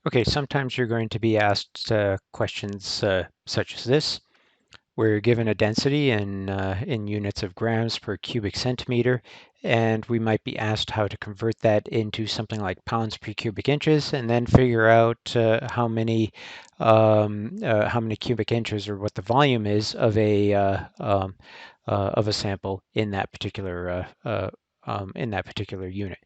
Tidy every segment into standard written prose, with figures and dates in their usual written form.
Okay, sometimes you're going to be asked questions such as this, where you're given a density in units of grams per cubic centimeter, and we might be asked how to convert that into something like pounds per cubic inches, and then figure out how many cubic inches or what the volume is of a sample in that particular unit.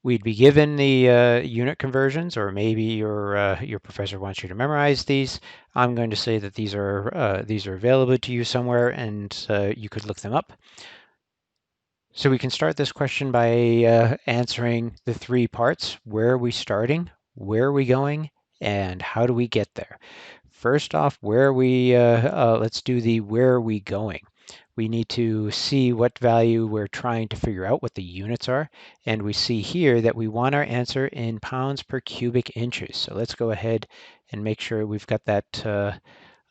We'd be given the unit conversions, or maybe your professor wants you to memorize these. I'm going to say that these are available to you somewhere, and you could look them up. So we can start this question by answering the three parts: where are we starting, where are we going, and how do we get there? First off, let's do the where are we going. We need to see what value we're trying to figure out, what the units are. And we see here that we want our answer in pounds per cubic inches. So let's go ahead and make sure we've got that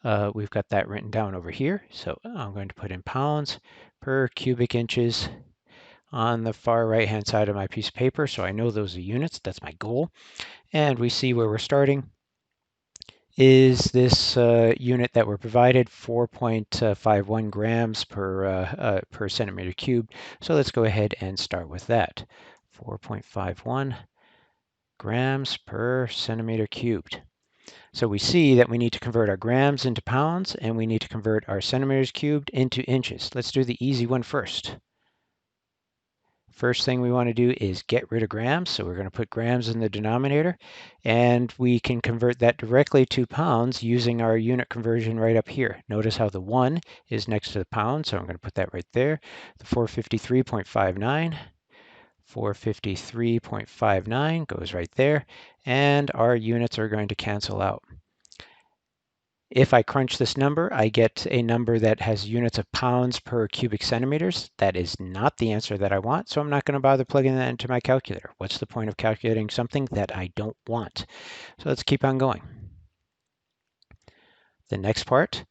written down over here. So I'm going to put in pounds per cubic inches on the far right hand side of my piece of paper. So I know those are units. That's my goal. And we see where we're starting is this unit that we're provided, 4.51 grams per centimeter cubed. So let's go ahead and start with that. 4.51 grams per centimeter cubed. So we see that we need to convert our grams into pounds, and we need to convert our centimeters cubed into inches. Let's do the easy one first. First thing we want to do is get rid of grams. So we're going to put grams in the denominator, and we can convert that directly to pounds using our unit conversion right up here. Notice how the 1 is next to the pound, so I'm going to put that right there. The 453.59. 453.59 goes right there, and our units are going to cancel out. If I crunch this number, I get a number that has units of pounds per cubic centimeters. That is not the answer that I want, so I'm not going to bother plugging that into my calculator. What's the point of calculating something that I don't want? So let's keep on going. The next part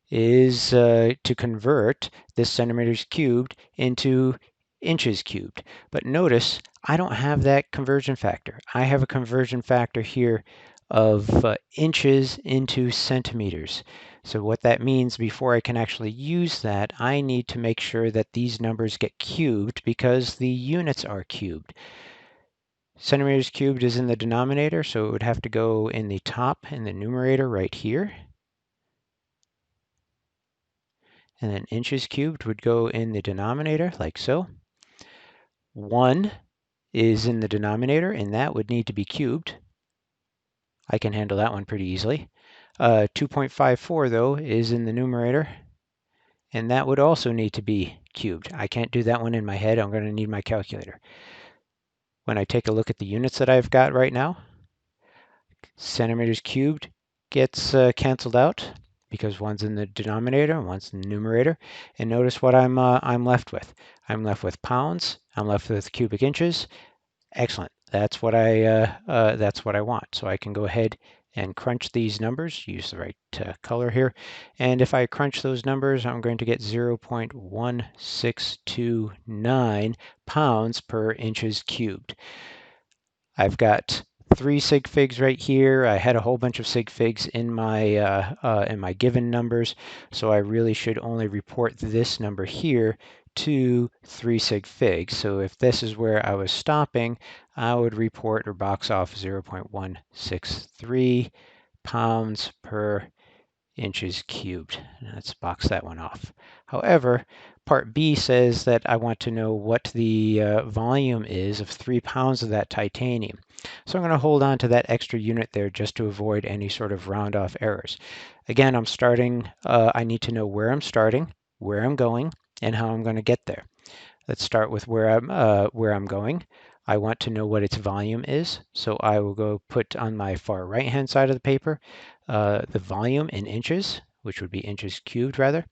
is to convert this centimeters cubed into inches cubed. But notice I don't have that conversion factor. I have a conversion factor here of inches into centimeters. So what that means, before I can actually use that, I need to make sure that these numbers get cubed because the units are cubed. Centimeters cubed is in the denominator, so it would have to go in the top in the numerator right here. And then inches cubed would go in the denominator like so. 1 is in the denominator, and that would need to be cubed. I can handle that one pretty easily. 2.54 though is in the numerator, and that would also need to be cubed. I can't do that one in my head. I'm going to need my calculator. When I take a look at the units that I've got right now, centimeters cubed gets canceled out because one's in the denominator and one's in the numerator. And notice what I'm left with. I'm left with pounds. I'm left with cubic inches. Excellent. That's what I want. So I can go ahead and crunch these numbers. Use the right color here. And if I crunch those numbers, I'm going to get 0.1629 pounds per inches cubed. I've got 3 sig figs right here. I had a whole bunch of sig figs in my given numbers, so I really should only report this number here to 3 sig figs. So if this is where I was stopping, I would report or box off 0.163 pounds per inches cubed. Let's box that one off. However, part B says that I want to know what the volume is of 3 pounds of that titanium. So I'm going to hold on to that extra unit there just to avoid any sort of round off errors. Again, I'm starting, I need to know where I'm starting, where I'm going, and how I'm going to get there. Let's start with where I'm going. I want to know what its volume is, so I will go put on my far right hand side of the paper the volume in inches, which would be inches cubed rather,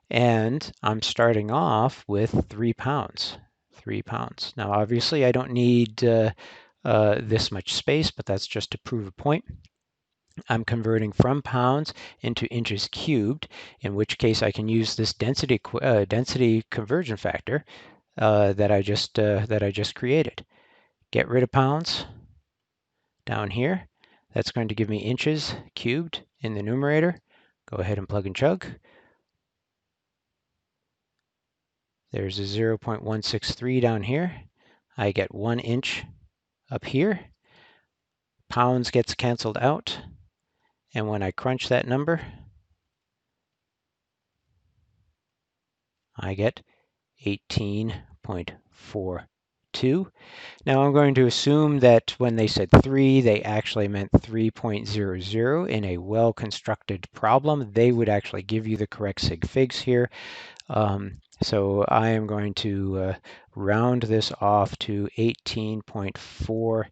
and I'm starting off with 3 pounds. 3 pounds. Now obviously I don't need this much space, but that's just to prove a point. I'm converting from pounds into inches cubed, in which case I can use this density conversion factor that I just created. Get rid of pounds down here. That's going to give me inches cubed in the numerator. Go ahead and plug and chug. There's a 0.163 down here. I get 1 inch up here. Pounds gets canceled out. And when I crunch that number, I get 18.42. Now I'm going to assume that when they said 3, they actually meant 3.00 in a well-constructed problem. They would actually give you the correct sig figs here. So I am going to round this off to 18.4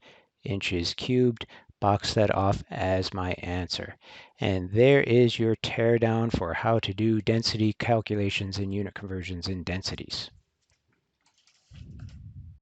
inches cubed, box that off as my answer. And there is your teardown for how to do density calculations and unit conversions in densities.